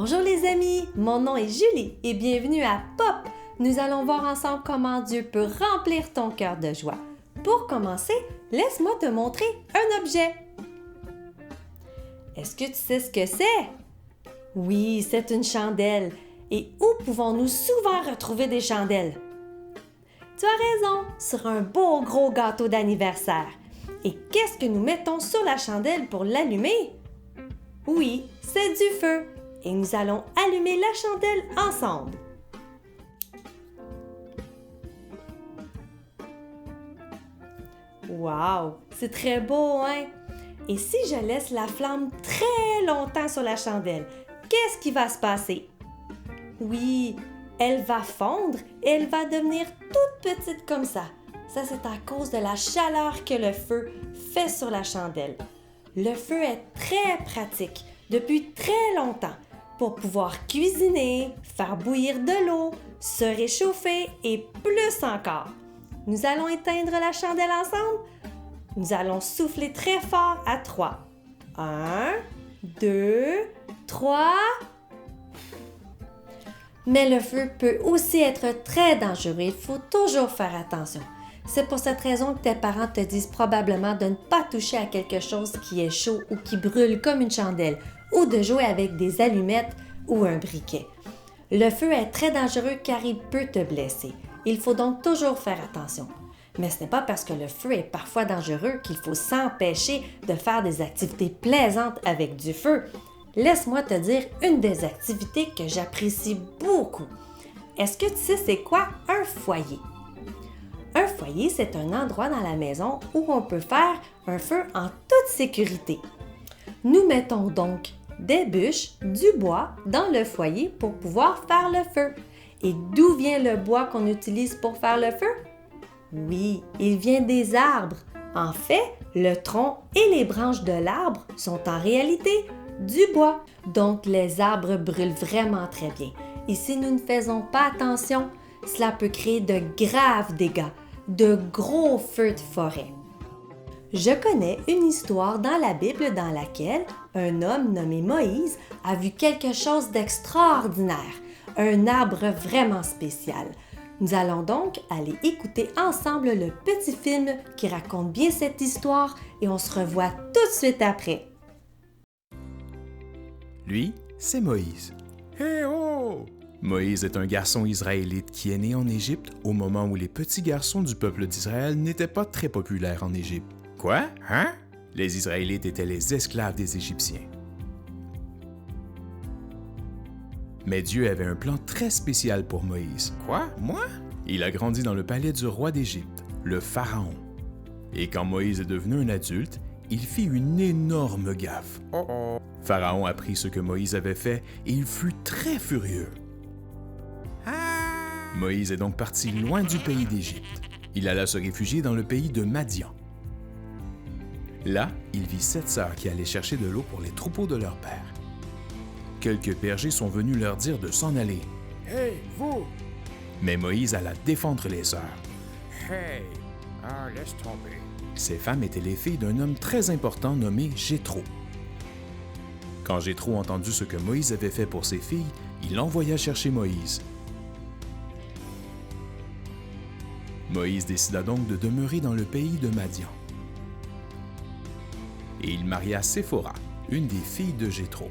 Bonjour les amis, mon nom est Julie et bienvenue à Pop! Nous allons voir ensemble comment Dieu peut remplir ton cœur de joie. Pour commencer, laisse-moi te montrer un objet. Est-ce que tu sais ce que c'est? Oui, c'est une chandelle. Et où pouvons-nous souvent retrouver des chandelles? Tu as raison, sur un beau gros gâteau d'anniversaire. Et qu'est-ce que nous mettons sur la chandelle pour l'allumer? Oui, c'est du feu. Et nous allons allumer la chandelle ensemble. Wow, c'est très beau, hein? Et si je laisse la flamme très longtemps sur la chandelle, qu'est-ce qui va se passer? Oui, elle va fondre et elle va devenir toute petite comme ça. Ça, c'est à cause de la chaleur que le feu fait sur la chandelle. Le feu est très pratique depuis très longtemps pour pouvoir cuisiner, faire bouillir de l'eau, se réchauffer et plus encore. Nous allons éteindre la chandelle ensemble. Nous allons souffler très fort à 3. 1, 2, 3. Mais le feu peut aussi être très dangereux. Il faut toujours faire attention. C'est pour cette raison que tes parents te disent probablement de ne pas toucher à quelque chose qui est chaud ou qui brûle comme une chandelle ou de jouer avec des allumettes ou un briquet. Le feu est très dangereux car il peut te blesser. Il faut donc toujours faire attention. Mais ce n'est pas parce que le feu est parfois dangereux qu'il faut s'empêcher de faire des activités plaisantes avec du feu. Laisse-moi te dire une des activités que j'apprécie beaucoup. Est-ce que tu sais c'est quoi un foyer? Un foyer, c'est un endroit dans la maison où on peut faire un feu en toute sécurité. Nous mettons donc des bûches, du bois dans le foyer pour pouvoir faire le feu. Et d'où vient le bois qu'on utilise pour faire le feu? Oui, il vient des arbres. En fait, le tronc et les branches de l'arbre sont en réalité du bois. Donc, les arbres brûlent vraiment très bien. Et si nous ne faisons pas attention, cela peut créer de graves dégâts, de gros feux de forêt. Je connais une histoire dans la Bible dans laquelle un homme nommé Moïse a vu quelque chose d'extraordinaire, un arbre vraiment spécial. Nous allons donc aller écouter ensemble le petit film qui raconte bien cette histoire et on se revoit tout de suite après. Lui, c'est Moïse. Hé oh! Moïse est un garçon israélite qui est né en Égypte au moment où les petits garçons du peuple d'Israël n'étaient pas très populaires en Égypte. Quoi? Hein? Les Israélites étaient les esclaves des Égyptiens. Mais Dieu avait un plan très spécial pour Moïse. Quoi? Moi? Il a grandi dans le palais du roi d'Égypte, le Pharaon. Et quand Moïse est devenu un adulte, il fit une énorme gaffe. Pharaon apprit ce que Moïse avait fait et il fut très furieux. Moïse est donc parti loin du pays d'Égypte. Il alla se réfugier dans le pays de Madian. Là, il vit 7 sœurs qui allaient chercher de l'eau pour les troupeaux de leur père. Quelques bergers sont venus leur dire de s'en aller. « Hey, vous! » Mais Moïse alla défendre les sœurs. « Hey! Laisse tomber. » Ces femmes étaient les filles d'un homme très important nommé Jéthro. Quand Jéthro entendit ce que Moïse avait fait pour ses filles, il envoya chercher Moïse. Moïse décida donc de demeurer dans le pays de Madian. Et il maria Séphora, une des filles de Jéthro.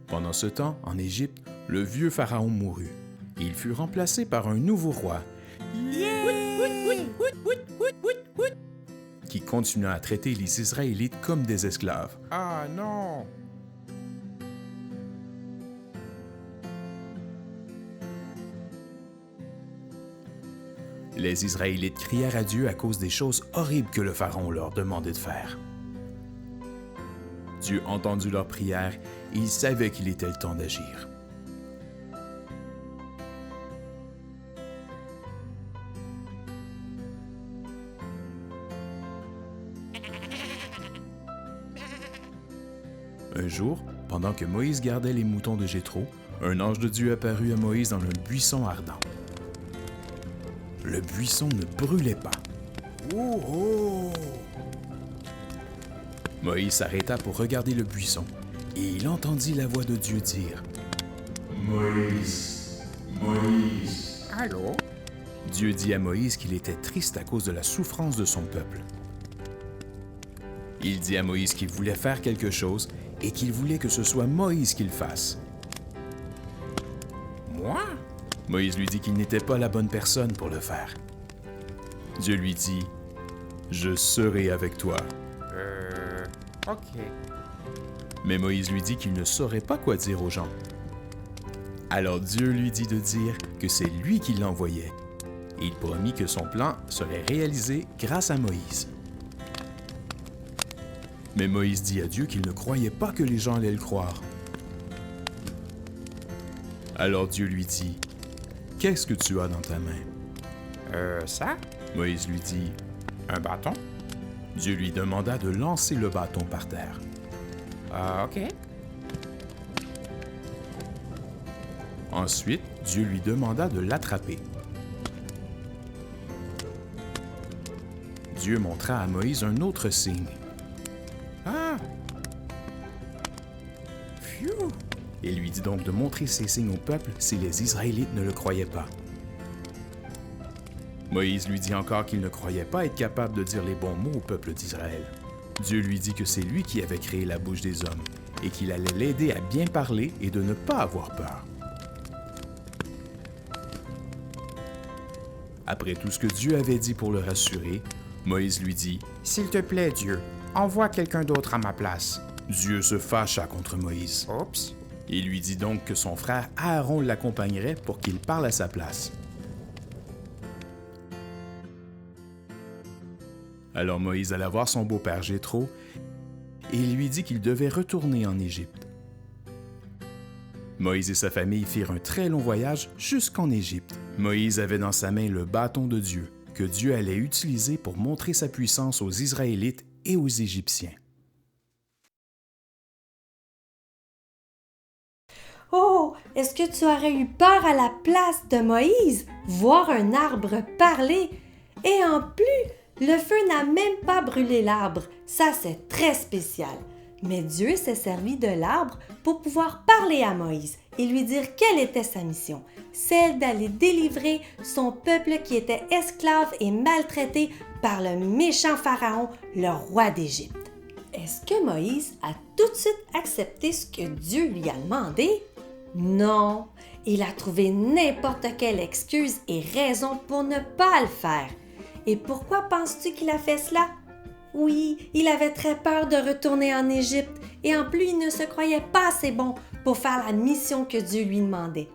Pendant ce temps, en Égypte, le vieux Pharaon mourut. Et il fut remplacé par un nouveau roi qui continua à traiter les Israélites comme des esclaves. Ah non! Les Israélites crièrent à Dieu à cause des choses horribles que le Pharaon leur demandait de faire. Dieu entendit leurs prières et il savait qu'il était le temps d'agir. Un jour, pendant que Moïse gardait les moutons de Jéthro, un ange de Dieu apparut à Moïse dans un buisson ardent. Le buisson ne brûlait pas. Oh oh! Moïse s'arrêta pour regarder le buisson et il entendit la voix de Dieu dire « Moïse, Moïse. » Allô? Dieu dit à Moïse qu'il était triste à cause de la souffrance de son peuple. Il dit à Moïse qu'il voulait faire quelque chose et qu'il voulait que ce soit Moïse qui le fasse. Moi? Moïse lui dit qu'il n'était pas la bonne personne pour le faire. Dieu lui dit « Je serai avec toi. » OK. Mais Moïse lui dit qu'il ne saurait pas quoi dire aux gens. Alors Dieu lui dit de dire que c'est lui qui l'envoyait. Et il promit que son plan serait réalisé grâce à Moïse. Mais Moïse dit à Dieu qu'il ne croyait pas que les gens allaient le croire. Alors Dieu lui dit « Qu'est-ce que tu as dans ta main? » Ça? Moïse lui dit Un bâton? Dieu lui demanda de lancer le bâton par terre. OK. Ensuite, Dieu lui demanda de l'attraper. Dieu montra à Moïse un autre signe. Ah! Phew! Et lui dit donc de montrer ces signes au peuple si les Israélites ne le croyaient pas. Moïse lui dit encore qu'il ne croyait pas être capable de dire les bons mots au peuple d'Israël. Dieu lui dit que c'est lui qui avait créé la bouche des hommes et qu'il allait l'aider à bien parler et de ne pas avoir peur. Après tout ce que Dieu avait dit pour le rassurer, Moïse lui dit « S'il te plaît, Dieu, envoie quelqu'un d'autre à ma place. » Dieu se fâcha contre Moïse. Oups! Il lui dit donc que son frère Aaron l'accompagnerait pour qu'il parle à sa place. Alors Moïse alla voir son beau-père Jéthro et il lui dit qu'il devait retourner en Égypte. Moïse et sa famille firent un très long voyage jusqu'en Égypte. Moïse avait dans sa main le bâton de Dieu, que Dieu allait utiliser pour montrer sa puissance aux Israélites et aux Égyptiens. Oh, est-ce que tu aurais eu peur à la place de Moïse, voir un arbre parler? Et en plus, le feu n'a même pas brûlé l'arbre. Ça, c'est très spécial. Mais Dieu s'est servi de l'arbre pour pouvoir parler à Moïse et lui dire quelle était sa mission, celle d'aller délivrer son peuple qui était esclave et maltraité par le méchant Pharaon, le roi d'Égypte. Est-ce que Moïse a tout de suite accepté ce que Dieu lui a demandé? Non, il a trouvé n'importe quelle excuse et raison pour ne pas le faire. Et pourquoi penses-tu qu'il a fait cela? Oui, il avait très peur de retourner en Égypte et en plus il ne se croyait pas assez bon pour faire la mission que Dieu lui demandait.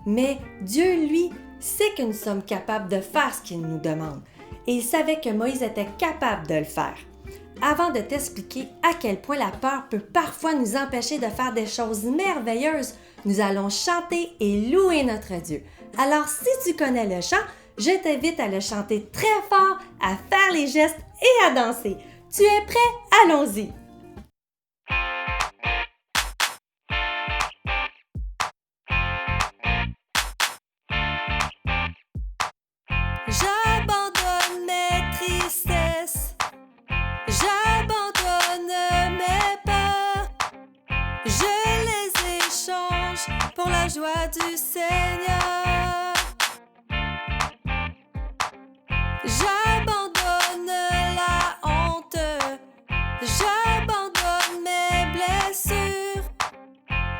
Mais Dieu, lui, sait que nous sommes capables de faire ce qu'il nous demande et il savait que Moïse était capable de le faire. Avant de t'expliquer à quel point la peur peut parfois nous empêcher de faire des choses merveilleuses, nous allons chanter et louer notre Dieu. Alors si tu connais le chant, je t'invite à le chanter très fort, à faire les gestes et à danser. Tu es prêt? Allons-y! J'abandonne mes tristesses, j'abandonne mes peurs, je les échange pour la joie du Seigneur. J'abandonne la honte, j'abandonne mes blessures,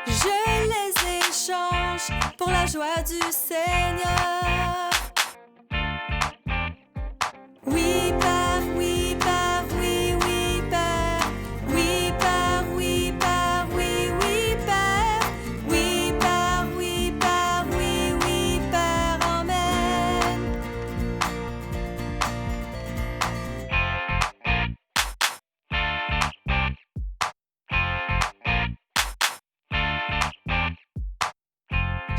je les échange pour la joie du Seigneur. Oui, Père, oui, Père, oui, oui, Père, oui, Père, oui, Père, oui, oui, Père, oui, Père, oui, Père, oui, oui, Père, Amen.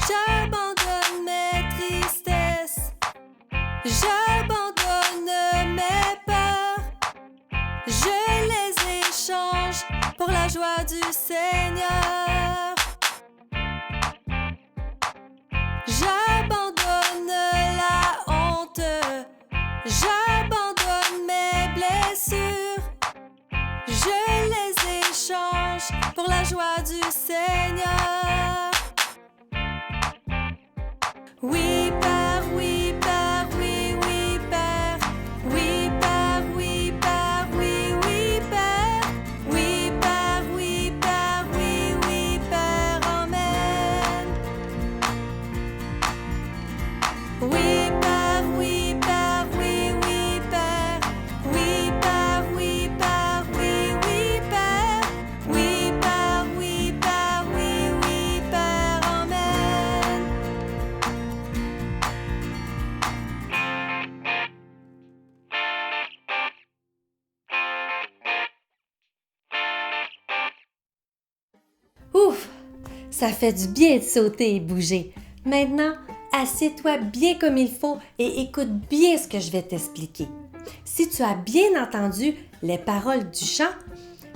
J'abandonne mes tristesses, j'abandonne mes peurs, je les échange pour la joie du Seigneur. J'abandonne la honte, j'abandonne mes blessures, je les échange pour la joie du Seigneur. Oui, Père, oui, Père, oui, oui, Père. Oui, Père, oui, Père, oui, oui, Père. Oui, Père, oui, Père, oui, oui, Père. Amen. Oui, Père, oui, Père, oui, oui, Père. Oui, Père, oui, Père, oui, oui, Père. Oui, Père, oui, Père, oui, oui, Père. Amen. Ouf! Ça fait du bien de sauter et bouger. Maintenant, assieds-toi bien comme il faut et écoute bien ce que je vais t'expliquer. Si tu as bien entendu les paroles du chant,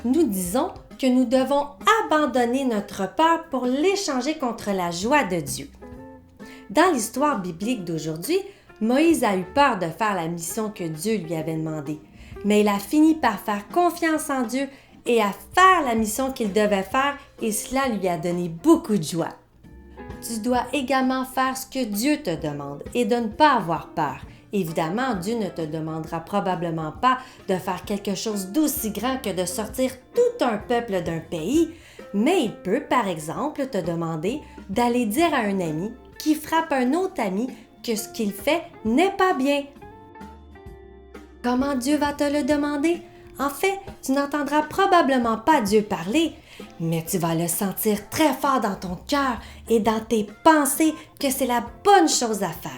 nous disons que nous devons abandonner notre peur pour l'échanger contre la joie de Dieu. Dans l'histoire biblique d'aujourd'hui, Moïse a eu peur de faire la mission que Dieu lui avait demandée, mais il a fini par faire confiance en Dieu et à faire la mission qu'il devait faire et cela lui a donné beaucoup de joie. Tu dois également faire ce que Dieu te demande et de ne pas avoir peur. Évidemment, Dieu ne te demandera probablement pas de faire quelque chose d'aussi grand que de sortir tout un peuple d'un pays, mais il peut, par exemple, te demander d'aller dire à un ami qui frappe un autre ami que ce qu'il fait n'est pas bien. Comment Dieu va te le demander? En fait, tu n'entendras probablement pas Dieu parler, mais tu vas le sentir très fort dans ton cœur et dans tes pensées que c'est la bonne chose à faire.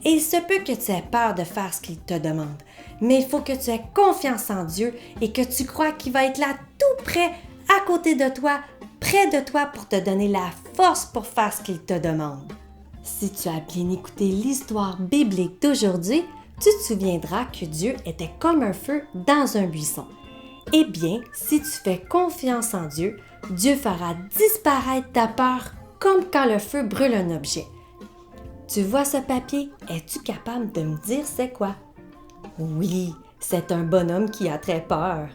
Et il se peut que tu aies peur de faire ce qu'il te demande, mais il faut que tu aies confiance en Dieu et que tu crois qu'il va être là tout près, à côté de toi, près de toi pour te donner la force pour faire ce qu'il te demande. Si tu as bien écouté l'histoire biblique d'aujourd'hui, tu te souviendras que Dieu était comme un feu dans un buisson. Eh bien, si tu fais confiance en Dieu, Dieu fera disparaître ta peur comme quand le feu brûle un objet. Tu vois ce papier? Es-tu capable de me dire c'est quoi? Oui, c'est un bonhomme qui a très peur.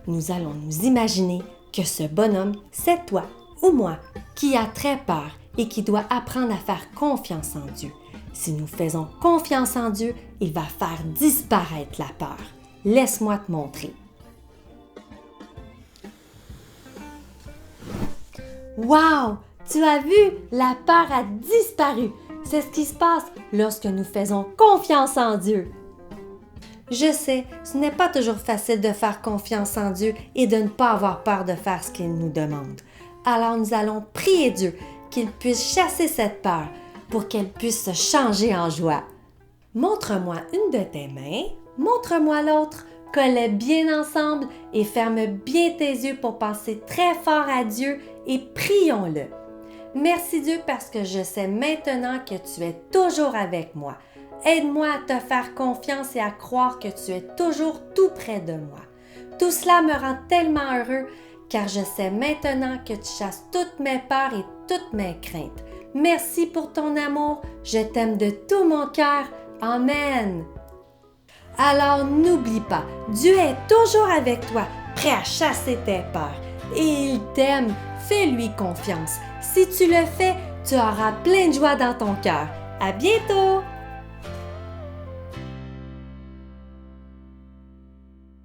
Nous allons nous imaginer que ce bonhomme, c'est toi ou moi qui a très peur et qui doit apprendre à faire confiance en Dieu. Si nous faisons confiance en Dieu, il va faire disparaître la peur. Laisse-moi te montrer. Wow! Tu as vu? La peur a disparu. C'est ce qui se passe lorsque nous faisons confiance en Dieu. Je sais, ce n'est pas toujours facile de faire confiance en Dieu et de ne pas avoir peur de faire ce qu'il nous demande. Alors nous allons prier Dieu qu'il puisse chasser cette peur pour qu'elle puisse se changer en joie. Montre-moi une de tes mains, montre-moi l'autre, colle-les bien ensemble et ferme bien tes yeux pour penser très fort à Dieu et prions-le. Merci Dieu parce que je sais maintenant que tu es toujours avec moi. Aide-moi à te faire confiance et à croire que tu es toujours tout près de moi. Tout cela me rend tellement heureux car je sais maintenant que tu chasses toutes mes peurs et toutes mes craintes. Merci pour ton amour, je t'aime de tout mon cœur. Amen. Alors n'oublie pas, Dieu est toujours avec toi, prêt à chasser tes peurs. Et il t'aime, fais-lui confiance. Si tu le fais, tu auras plein de joie dans ton cœur. À bientôt!